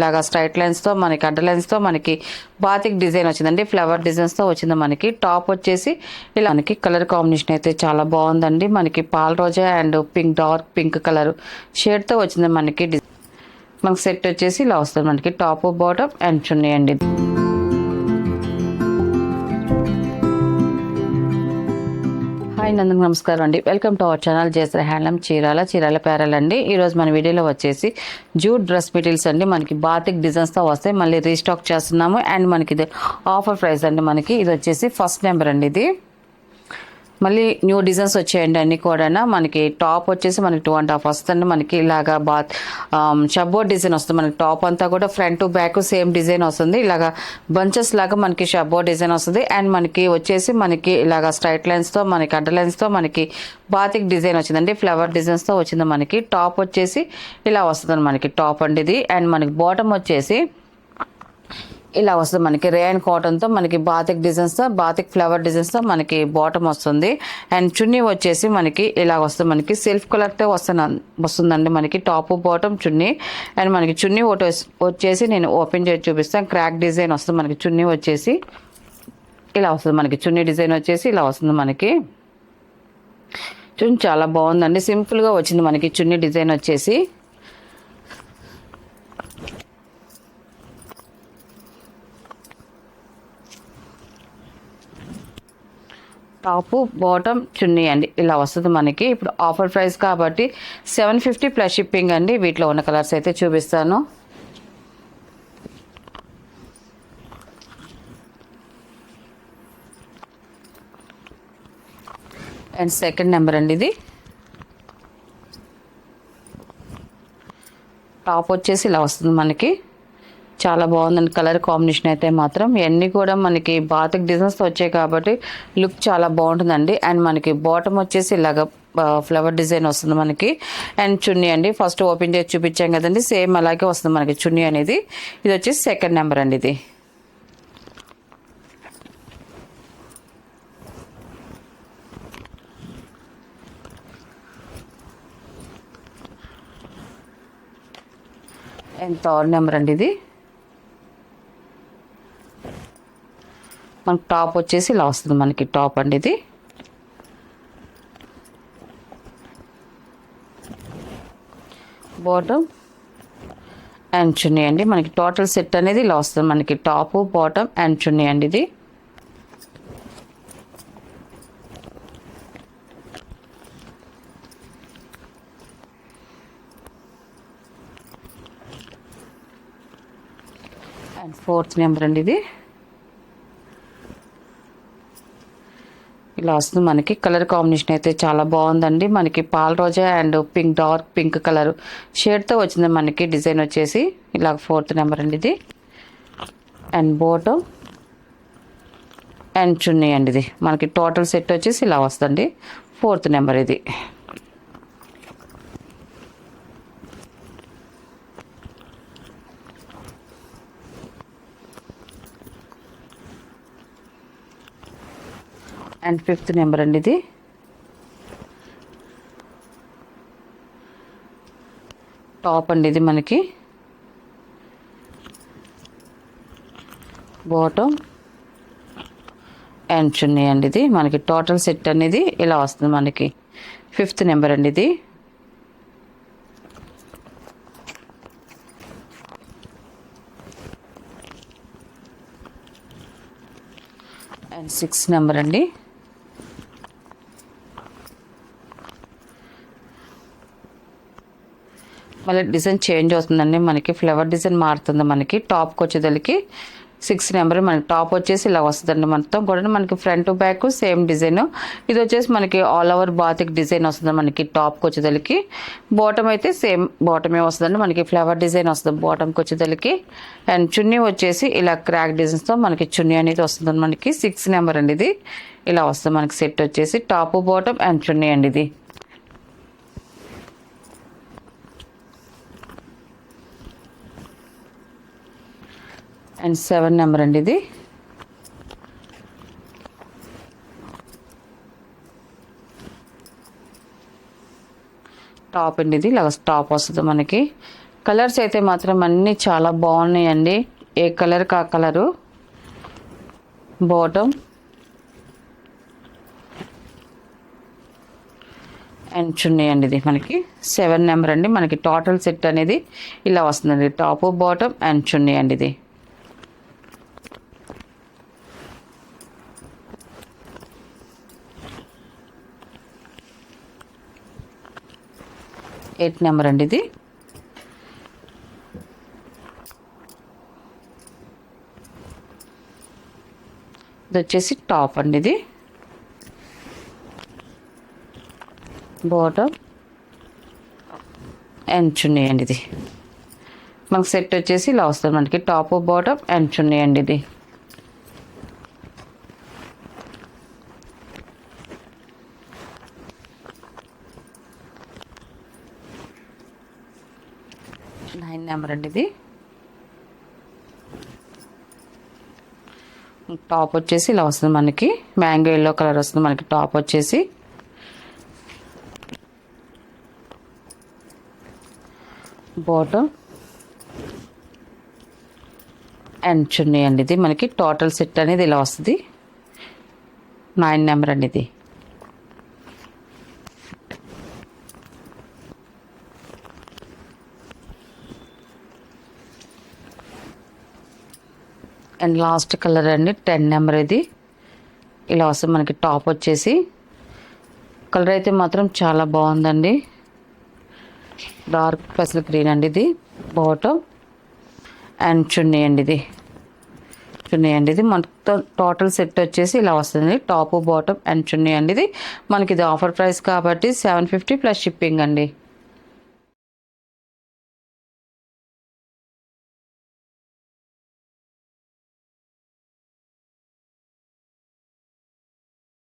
ఇలాగా స్ట్రైట్ లైన్స్తో మనకి అడ్డ లైన్స్తో మనకి బాతిక్ డిజైన్ వచ్చిందండి. ఫ్లవర్ డిజైన్స్తో వచ్చింది. మనకి టాప్ వచ్చేసి ఇలా మనకి కలర్ కాంబినేషన్ అయితే చాలా బాగుందండి. మనకి పాల రోజా and pink dark pink colour షేడ్తో వచ్చింది. మనకి సెట్ వచ్చేసి ఇలా వస్తుంది. మనకి టాప్ బాటమ్ అండ్ చున్నీ అండి. హాయ్ నందన్, నమస్కారం అండి. Welcome to our channel Jayashree handloom Chirala Perala అండి. ఈరోజు మన వీడియోలో వచ్చేసి జూట్ డ్రెస్ మెటీరియల్స్ అండి. మనకి బాతిక్ డిజైన్స్తో వస్తాయి. మళ్ళీ రీస్టాక్ చేస్తున్నాము. అండ్ మనకి ఇది ఆఫర్ ప్రైస్ అండి. మనకి ఇది వచ్చేసి ఫస్ట్ నెంబర్ అండి. ఇది మళ్ళీ న్యూ డిజైన్స్ వచ్చాయండి అన్నీ కూడా. మనకి టాప్ వచ్చేసి మనకి 2.5 వస్తుంది. మనకి ఇలాగా షబ్బోర్డ్ డిజైన్ వస్తుంది. మనకి టాప్ అంతా కూడా front to back same design వస్తుంది. ఇలాగా బంచెస్ లాగా మనకి షబ్బోర్డ్ డిజైన్ వస్తుంది. అండ్ మనకి వచ్చేసి మనకి ఇలాగా స్ట్రైట్ లైన్స్తో మనకి అడ్డ లైన్స్తో మనకి బాతిక్ డిజైన్ వచ్చిందండి. ఫ్లవర్ డిజైన్స్తో వచ్చింది. మనకి టాప్ వచ్చేసి ఇలా వస్తుంది. మనకి టాప్ అండి ఇది. అండ్ మనకి బాటమ్ వచ్చేసి ఇలా వస్తుంది. మనకి రేయన్ కాటన్తో మనకి బాతిక్ డిజైన్స్తో బాతిక్ ఫ్లవర్ డిజైన్స్తో మనకి బాటమ్ వస్తుంది. అండ్ చున్నీ వచ్చేసి మనకి ఇలా వస్తుంది. మనకి సెల్ఫ్ కలర్తో వస్తుందండి. మనకి టాప్ బాటమ్ చున్నీ. అండ్ మనకి చున్నీ వచ్చేసి నేను ఓపెన్ చేసి చూపిస్తాను. క్రాక్ డిజైన్ వస్తుంది. మనకి చున్నీ వచ్చేసి ఇలా వస్తుంది. మనకి చున్నీ డిజైన్ వచ్చేసి ఇలా వస్తుంది. మనకి చున్నీ చాలా బాగుందండి. సింపుల్గా వచ్చింది మనకి చున్నీ డిజైన్ వచ్చేసి. టాపు బాటమ్ చున్నీ అండి ఇలా వస్తుంది. మనకి ఇప్పుడు ఆఫర్ ప్రైస్ కాబట్టి 750 ప్లస్ షిప్పింగ్ అండి. వీటిలో ఉన్న కలర్స్ అయితే చూపిస్తాను. అండ్ సెకండ్ నెంబర్ అండి. ఇది టాప్ వచ్చేసి ఇలా వస్తుంది. మనకి చాలా బాగుందండి. కలర్ కాంబినేషన్ అయితే మాత్రం ఇవన్నీ కూడా మనకి బాతిక్ డిజైన్స్తో వచ్చాయి కాబట్టి లుక్ చాలా బాగుంటుందండి. అండ్ మనకి బాటమ్ వచ్చేసి ఇలాగ ఫ్లవర్ డిజైన్ వస్తుంది మనకి. అండ్ చున్నీ అండి ఫస్ట్ ఓపెన్ చేసి చూపించాం కదండి, సేమ్ అలాగే వస్తుంది మనకి చున్నీ అనేది. ఇది వచ్చేసి సెకండ్ నెంబర్ అండి. ఇది అండ్ థర్డ్ నెంబర్ అండి. ఇది మనకి టాప్ వచ్చేసి ఇలా వస్తుంది. మనకి టాప్ అండి. ఇది బాటమ్ అండ్ చున్నీ అండి. మనకి టోటల్ సెట్ అనేది ఇలా వస్తుంది. మనకి టాప్ బాటమ్ అండ్ చున్నీ అండి. ఇది అండ్ ఫోర్త్ నెంబర్ అండి. ఇది ఇలా వస్తుంది. మనకి కలర్ కాంబినేషన్ అయితే చాలా బాగుందండి. మనకి పాల రోజా and pink dark pink colour షేడ్తో వచ్చింది. మనకి డిజైన్ వచ్చేసి ఇలా ఫోర్త్ నెంబర్ అండి. ఇది అండ్ బాటమ్ అండ్ చున్నీ అండి. ఇది మనకి టోటల్ సెట్ వచ్చేసి ఇలా వస్తుంది. ఫోర్త్ నెంబర్ ఇది. అండ్ ఫిఫ్త్ నెంబర్ అండి. ఇది టాప్ అండి. ఇది మనకి బాటమ్ అండ్ చున్నీ అండి. ఇది మనకి టోటల్ సెట్ అనేది ఇలా వస్తుంది. మనకి ఫిఫ్త్ నెంబర్ అండి. ఇది అండ్ సిక్స్త్ నెంబర్ అండి. మళ్ళీ డిజైన్ చేంజ్ అవుతుందండి. మనకి ఫ్లవర్ డిజైన్ మారుతుంది. మనకి టాప్కి వచ్చేదానికి 6 నెంబర్ మనకి టాప్ వచ్చేసి ఇలా వస్తుందండి. మొత్తం కూడా మనకి front to back same design. ఇది వచ్చేసి మనకి ఆల్ ఓవర్ బాతిక్ డిజైన్ వస్తుంది. మనకి టాప్కి వచ్చేదానికి బాటమ్ అయితే సేమ్ బాటమే వస్తుందండి. మనకి ఫ్లవర్ డిజైన్ వస్తుంది బాటమ్కి వచ్చేదానికి. అండ్ చున్నీ వచ్చేసి ఇలా క్రాక్ డిజైన్స్తో మనకి చున్నీ అనేది వస్తుంది. మనకి 6 నెంబర్ అండి. ఇది ఇలా వస్తుంది. మనకి సెట్ వచ్చేసి టాప్ బాటమ్ అండ్ చున్నీ అండి. ఇది అండ్ 7 నెంబర్ అండి. ఇది టాప్ అండి. ఇది ఇలా టాప్ వస్తుంది. మనకి కలర్స్ అయితే మాత్రం అన్నీ చాలా బాగున్నాయండి. ఏ కలర్ కా కలరు. బాటమ్ అండ్ చున్నీ అండి. ఇది మనకి 7 నెంబర్ అండి. మనకి టోటల్ సెట్ అనేది ఇలా వస్తుందండి. టాప్ బాటమ్ అండ్ చున్నీ అండి. ఇది 8 నెంబర్ అండి. ఇది వచ్చేసి టాప్ అండి. ఇది బాటమ్ అండ్ చున్నీ అండి. ఇది మనకు సెట్ వచ్చేసి ఇలా వస్తుంది. మనకి టాప్ బాటమ్ అండ్ చున్నీ అండి. ఇది నైన్ నెంబర్ అండి. ఇది టాప్ వచ్చేసి ఇలా వస్తుంది. మనకి మ్యాంగో ఎల్లో కలర్ వస్తుంది. మనకి టాప్ వచ్చేసి బాటమ్ అండ్ చున్నీ అండి. ఇది మనకి టోటల్ సెట్ అనేది ఇలా వస్తుంది. 9 నెంబర్ అండి. ఇది అండ్ లాస్ట్ కలర్ అండి 10 నెంబర్. ఇది ఇలా వస్తుంది. మనకి టాప్ వచ్చేసి కలర్ అయితే మాత్రం చాలా బాగుందండి. డార్క్ పెసల్ గ్రీన్ అండి. ఇది బాటమ్ అండ్ చున్నీ అండి. ఇది చున్నీ అండి. ఇది మొత్తం టోటల్ సెట్ వచ్చేసి ఇలా వస్తుంది. టాప్ బాటమ్ అండ్ చున్నీ అండి. ఇది మనకి ఇది ఆఫర్ ప్రైస్ కాబట్టి 750 ప్లస్ షిప్పింగ్ అండి.